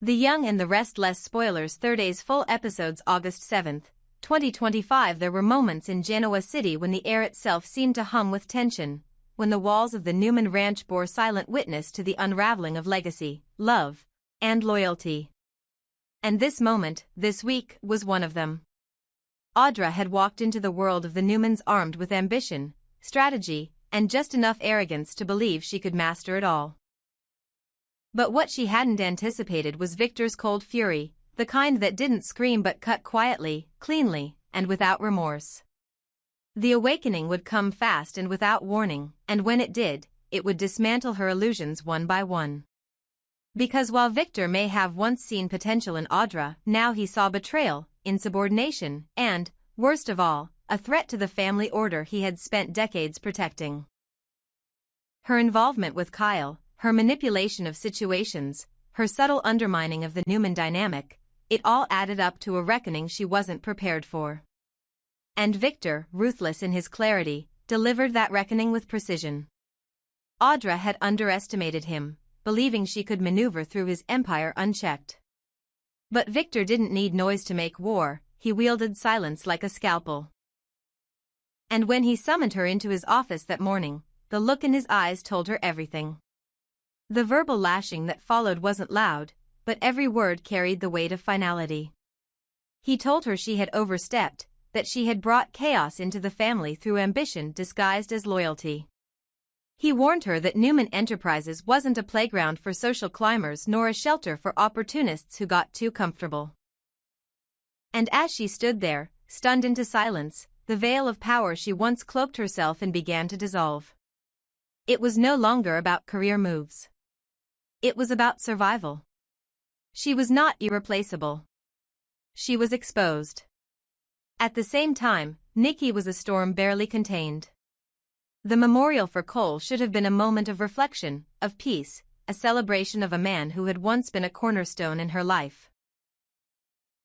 The Young and the Restless spoilers. Thursday's full episodes August 7, 2025. There were moments in Genoa City when the air itself seemed to hum with tension, when the walls of the Newman Ranch bore silent witness to the unraveling of legacy, love, and loyalty. And this moment, this week, was one of them. Audra had walked into the world of the Newmans armed with ambition, strategy, and just enough arrogance to believe she could master it all. But what she hadn't anticipated was Victor's cold fury, the kind that didn't scream but cut quietly, cleanly, and without remorse. The awakening would come fast and without warning, and when it did, it would dismantle her illusions one by one. Because while Victor may have once seen potential in Audra, now he saw betrayal, insubordination, and, worst of all, a threat to the family order he had spent decades protecting. Her involvement with Kyle, her manipulation of situations, her subtle undermining of the Newman dynamic, it all added up to a reckoning she wasn't prepared for. And Victor, ruthless in his clarity, delivered that reckoning with precision. Audra had underestimated him, believing she could maneuver through his empire unchecked. But Victor didn't need noise to make war, he wielded silence like a scalpel. And when he summoned her into his office that morning, the look in his eyes told her everything. The verbal lashing that followed wasn't loud, but every word carried the weight of finality. He told her she had overstepped, that she had brought chaos into the family through ambition disguised as loyalty. He warned her that Newman Enterprises wasn't a playground for social climbers nor a shelter for opportunists who got too comfortable. And as she stood there, stunned into silence, the veil of power she once cloaked herself in began to dissolve. It was no longer about career moves. It was about survival. She was not irreplaceable. She was exposed. At the same time, Nikki was a storm barely contained. The memorial for Cole should have been a moment of reflection, of peace, a celebration of a man who had once been a cornerstone in her life.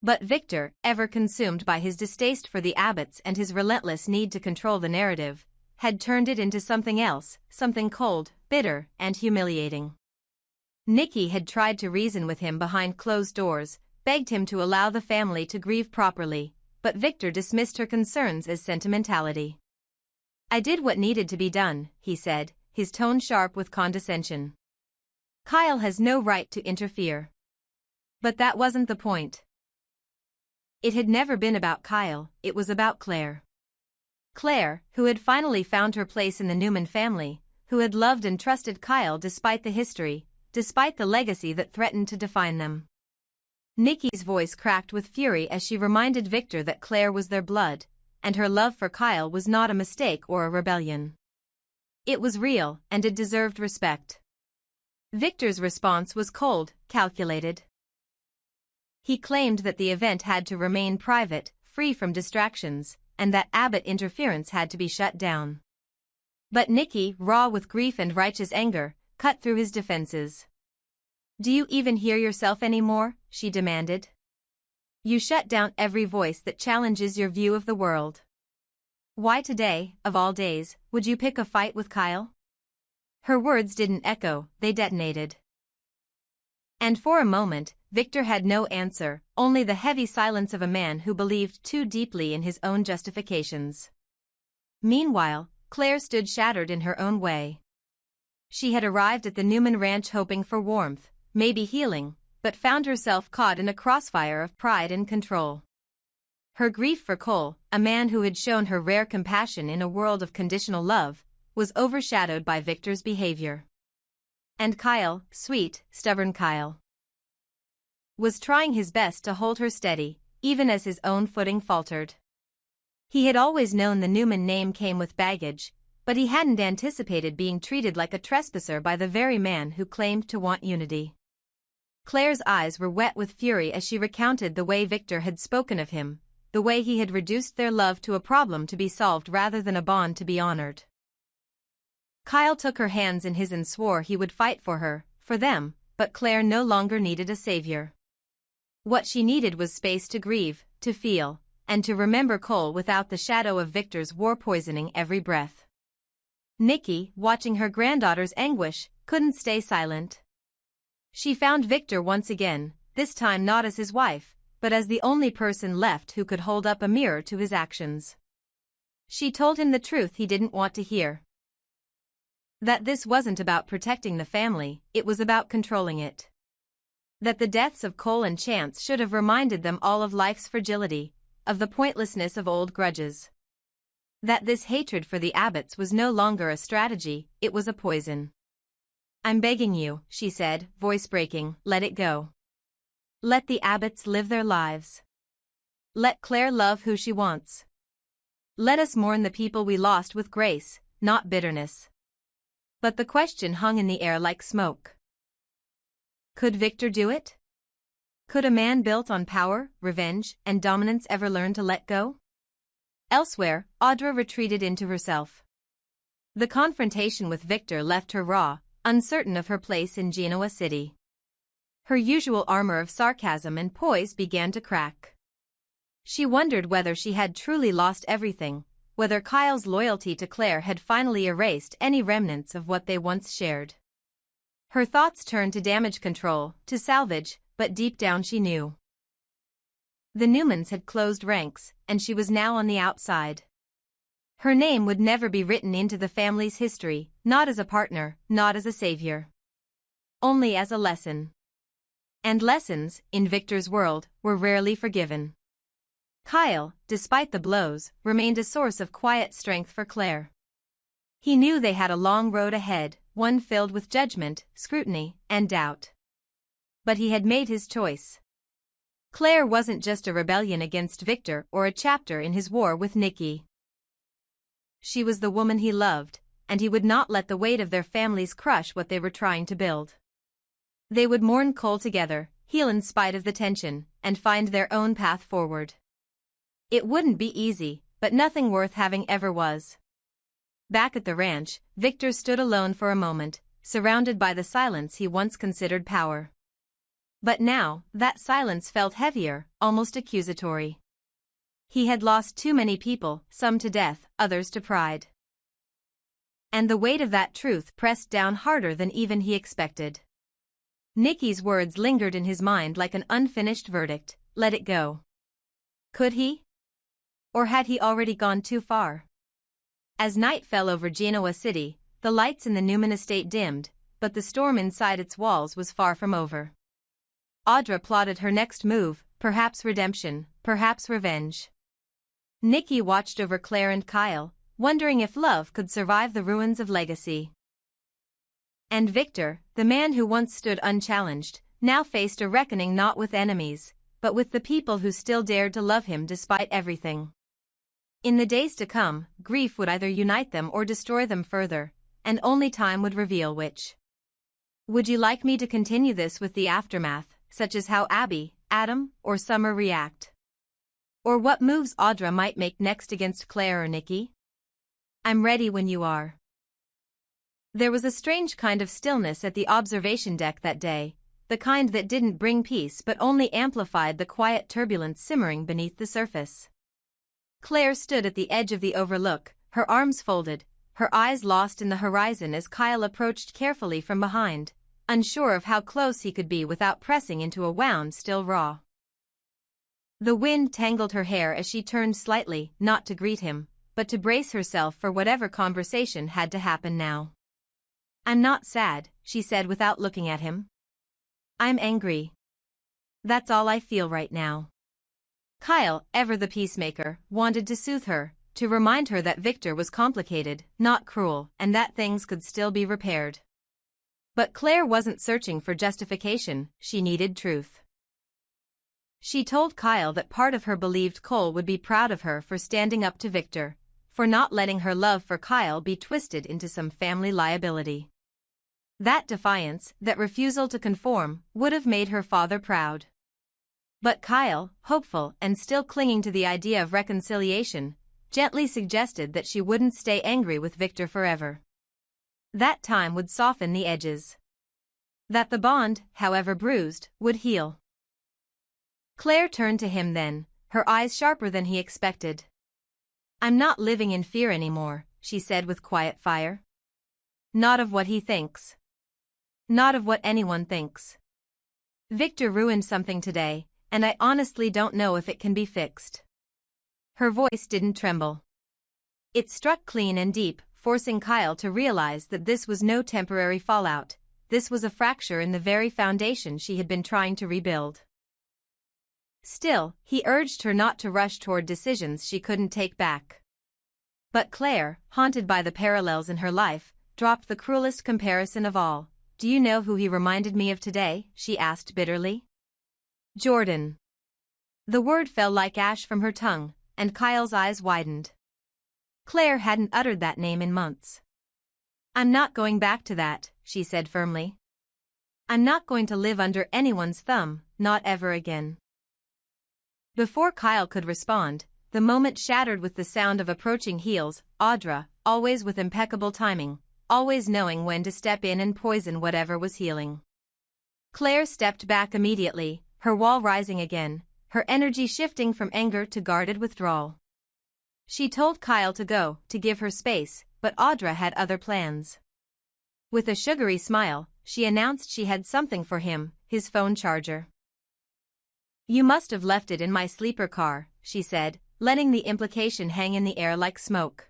But Victor, ever consumed by his distaste for the Abbotts and his relentless need to control the narrative, had turned it into something else, something cold, bitter, and humiliating. Nikki had tried to reason with him behind closed doors, begged him to allow the family to grieve properly, but Victor dismissed her concerns as sentimentality. "I did what needed to be done," he said, his tone sharp with condescension. "Kyle has no right to interfere." But that wasn't the point. It had never been about Kyle, it was about Claire. Claire, who had finally found her place in the Newman family, who had loved and trusted Kyle despite the history, despite the legacy that threatened to define them. Nikki's voice cracked with fury as she reminded Victor that Claire was their blood, and her love for Kyle was not a mistake or a rebellion. It was real, and it deserved respect. Victor's response was cold, calculated. He claimed that the event had to remain private, free from distractions, and that Abbott interference had to be shut down. But Nikki, raw with grief and righteous anger, cut through his defenses. "Do you even hear yourself anymore?" she demanded. "You shut down every voice that challenges your view of the world. Why today, of all days, would you pick a fight with Kyle?" Her words didn't echo, they detonated. And for a moment, Victor had no answer, only the heavy silence of a man who believed too deeply in his own justifications. Meanwhile, Claire stood shattered in her own way. She had arrived at the Newman Ranch hoping for warmth, maybe healing, but found herself caught in a crossfire of pride and control. Her grief for Cole, a man who had shown her rare compassion in a world of conditional love, was overshadowed by Victor's behavior. And Kyle, sweet, stubborn Kyle, was trying his best to hold her steady, even as his own footing faltered. He had always known the Newman name came with baggage, but he hadn't anticipated being treated like a trespasser by the very man who claimed to want unity. Claire's eyes were wet with fury as she recounted the way Victor had spoken of him, the way he had reduced their love to a problem to be solved rather than a bond to be honored. Kyle took her hands in his and swore he would fight for her, for them, but Claire no longer needed a savior. What she needed was space to grieve, to feel, and to remember Cole without the shadow of Victor's war poisoning every breath. Nikki, watching her granddaughter's anguish, couldn't stay silent. She found Victor once again, this time not as his wife, but as the only person left who could hold up a mirror to his actions. She told him the truth he didn't want to hear. That this wasn't about protecting the family, it was about controlling it. That the deaths of Cole and Chance should have reminded them all of life's fragility, of the pointlessness of old grudges. That this hatred for the Abbotts was no longer a strategy, it was a poison. "I'm begging you," she said, voice breaking, "let it go. Let the Abbotts live their lives. Let Claire love who she wants. Let us mourn the people we lost with grace, not bitterness." But the question hung in the air like smoke. Could Victor do it? Could a man built on power, revenge, and dominance ever learn to let go? Elsewhere, Audra retreated into herself. The confrontation with Victor left her raw, uncertain of her place in Genoa City. Her usual armor of sarcasm and poise began to crack. She wondered whether she had truly lost everything, whether Kyle's loyalty to Claire had finally erased any remnants of what they once shared. Her thoughts turned to damage control, to salvage, but deep down she knew. The Newmans had closed ranks, and she was now on the outside. Her name would never be written into the family's history, not as a partner, not as a savior. Only as a lesson. And lessons, in Victor's world, were rarely forgiven. Kyle, despite the blows, remained a source of quiet strength for Claire. He knew they had a long road ahead, one filled with judgment, scrutiny, and doubt. But he had made his choice. Claire wasn't just a rebellion against Victor or a chapter in his war with Nikki. She was the woman he loved, and he would not let the weight of their families crush what they were trying to build. They would mourn Cole together, heal in spite of the tension, and find their own path forward. It wouldn't be easy, but nothing worth having ever was. Back at the ranch, Victor stood alone for a moment, surrounded by the silence he once considered power. But now, that silence felt heavier, almost accusatory. He had lost too many people, some to death, others to pride. And the weight of that truth pressed down harder than even he expected. Nikki's words lingered in his mind like an unfinished verdict, let it go. Could he? Or had he already gone too far? As night fell over Genoa City, the lights in the Newman estate dimmed, but the storm inside its walls was far from over. Audra plotted her next move, perhaps redemption, perhaps revenge. Nikki watched over Claire and Kyle, wondering if love could survive the ruins of legacy. And Victor, the man who once stood unchallenged, now faced a reckoning not with enemies, but with the people who still dared to love him despite everything. In the days to come, grief would either unite them or destroy them further, and only time would reveal which. Would you like me to continue this with the aftermath, such as how Abby, Adam, or Summer react? Or what moves Audra might make next against Claire or Nikki? I'm ready when you are. There was a strange kind of stillness at the observation deck that day, the kind that didn't bring peace but only amplified the quiet turbulence simmering beneath the surface. Claire stood at the edge of the overlook, her arms folded, her eyes lost in the horizon as Kyle approached carefully from behind, unsure of how close he could be without pressing into a wound still raw. The wind tangled her hair as she turned slightly, not to greet him, but to brace herself for whatever conversation had to happen now. I'm not sad, she said without looking at him. I'm angry. That's all I feel right now. Kyle, ever the peacemaker, wanted to soothe her, to remind her that Victor was complicated, not cruel, and that things could still be repaired. But Claire wasn't searching for justification, she needed truth. She told Kyle that part of her believed Cole would be proud of her for standing up to Victor, for not letting her love for Kyle be twisted into some family liability. That defiance, that refusal to conform, would have made her father proud. But Kyle, hopeful and still clinging to the idea of reconciliation, gently suggested that she wouldn't stay angry with Victor forever. That time would soften the edges. That the bond, however bruised, would heal. Claire turned to him then, her eyes sharper than he expected. I'm not living in fear anymore, she said with quiet fire. Not of what he thinks. Not of what anyone thinks. Victor ruined something today, and I honestly don't know if it can be fixed. Her voice didn't tremble. It struck clean and deep, forcing Kyle to realize that this was no temporary fallout. This was a fracture in the very foundation she had been trying to rebuild. Still, he urged her not to rush toward decisions she couldn't take back. But Claire, haunted by the parallels in her life, dropped the cruelest comparison of all. "Do you know who he reminded me of today?" she asked bitterly. "Jordan." The word fell like ash from her tongue, and Kyle's eyes widened. Claire hadn't uttered that name in months. "I'm not going back to that," she said firmly. "I'm not going to live under anyone's thumb, not ever again." Before Kyle could respond, the moment shattered with the sound of approaching heels. Audra, always with impeccable timing, always knowing when to step in and poison whatever was healing. Claire stepped back immediately, her wall rising again, her energy shifting from anger to guarded withdrawal. She told Kyle to go, to give her space, but Audra had other plans. With a sugary smile, she announced she had something for him, his phone charger. "You must have left it in my sleeper car," she said, letting the implication hang in the air like smoke.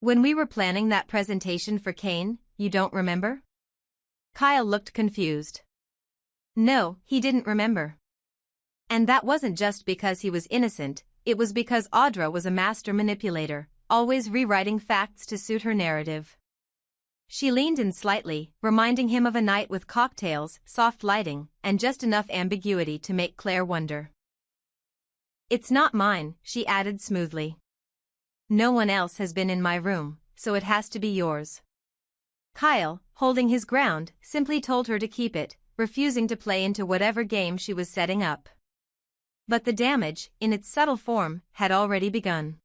"When we were planning that presentation for Kane, you don't remember?" Kyle looked confused. No, he didn't remember. And that wasn't just because he was innocent, it was because Audra was a master manipulator, always rewriting facts to suit her narrative. She leaned in slightly, reminding him of a night with cocktails, soft lighting, and just enough ambiguity to make Claire wonder. "It's not mine," she added smoothly. "No one else has been in my room, so it has to be yours." Kyle, holding his ground, simply told her to keep it, refusing to play into whatever game she was setting up. But the damage, in its subtle form, had already begun.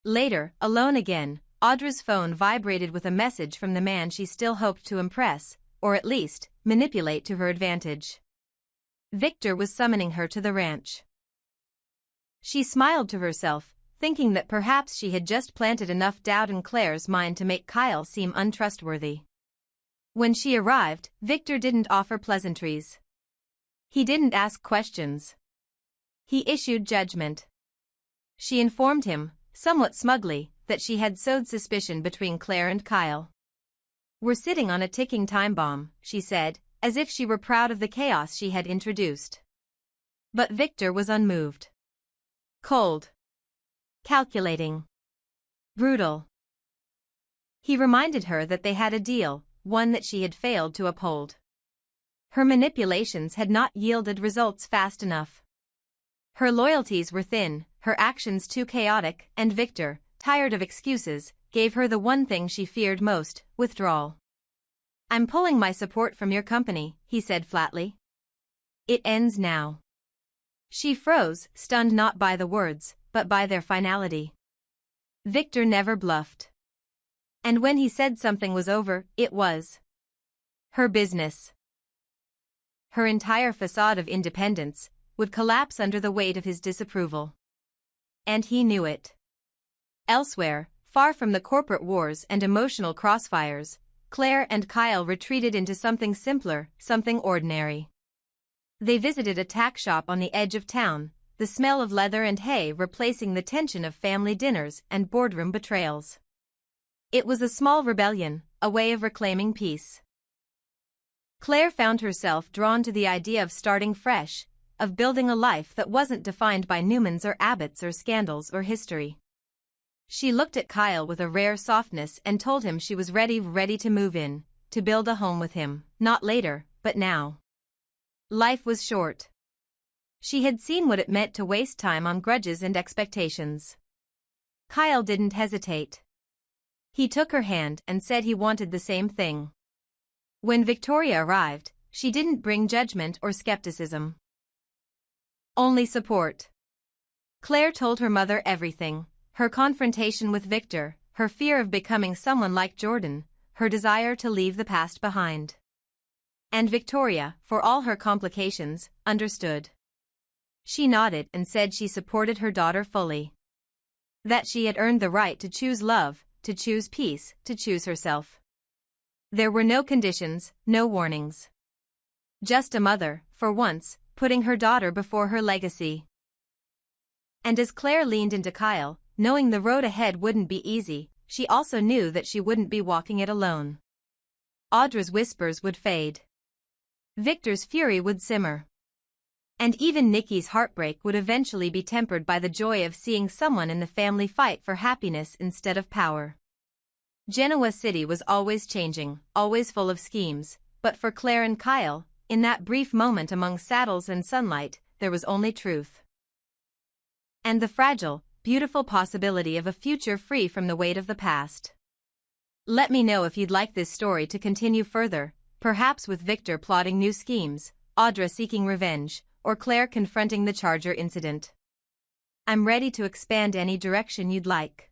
Later, alone again, Audra's phone vibrated with a message from the man she still hoped to impress, or at least, manipulate to her advantage. Victor was summoning her to the ranch. She smiled to herself, thinking that perhaps she had just planted enough doubt in Claire's mind to make Kyle seem untrustworthy. When she arrived, Victor didn't offer pleasantries. He didn't ask questions. He issued judgment. She informed him, somewhat smugly, that she had sowed suspicion between Claire and Kyle. "We're sitting on a ticking time bomb," she said, as if she were proud of the chaos she had introduced. But Victor was unmoved. Cold. Calculating. Brutal. He reminded her that they had a deal, one that she had failed to uphold. Her manipulations had not yielded results fast enough. Her loyalties were thin, her actions too chaotic, and Victor, tired of excuses, gave her the one thing she feared most, withdrawal. "I'm pulling my support from your company," he said flatly. "It ends now." She froze, stunned not by the words, but by their finality. Victor never bluffed. And when he said something was over, it was her business. Her entire facade of independence would collapse under the weight of his disapproval. And he knew it. Elsewhere, far from the corporate wars and emotional crossfires, Claire and Kyle retreated into something simpler, something ordinary. They visited a tack shop on the edge of town, the smell of leather and hay replacing the tension of family dinners and boardroom betrayals. It was a small rebellion, a way of reclaiming peace. Claire found herself drawn to the idea of starting fresh, of building a life that wasn't defined by Newmans or Abbotts or scandals or history. She looked at Kyle with a rare softness and told him she was ready to move in, to build a home with him, not later, but now. Life was short. She had seen what it meant to waste time on grudges and expectations. Kyle didn't hesitate. He took her hand and said he wanted the same thing. When Victoria arrived, she didn't bring judgment or skepticism. Only support. Claire told her mother everything. Her confrontation with Victor, her fear of becoming someone like Jordan, her desire to leave the past behind. And Victoria, for all her complications, understood. She nodded and said she supported her daughter fully. That she had earned the right to choose love, to choose peace, to choose herself. There were no conditions, no warnings. Just a mother, for once, putting her daughter before her legacy. And as Claire leaned into Kyle, knowing the road ahead wouldn't be easy, she also knew that she wouldn't be walking it alone. Audra's whispers would fade. Victor's fury would simmer. And even Nikki's heartbreak would eventually be tempered by the joy of seeing someone in the family fight for happiness instead of power. Genoa City was always changing, always full of schemes, but for Claire and Kyle, in that brief moment among saddles and sunlight, there was only truth. And the fragile, beautiful possibility of a future free from the weight of the past. Let me know if you'd like this story to continue further, perhaps with Victor plotting new schemes, Audra seeking revenge, or Claire confronting the charger incident. I'm ready to expand any direction you'd like.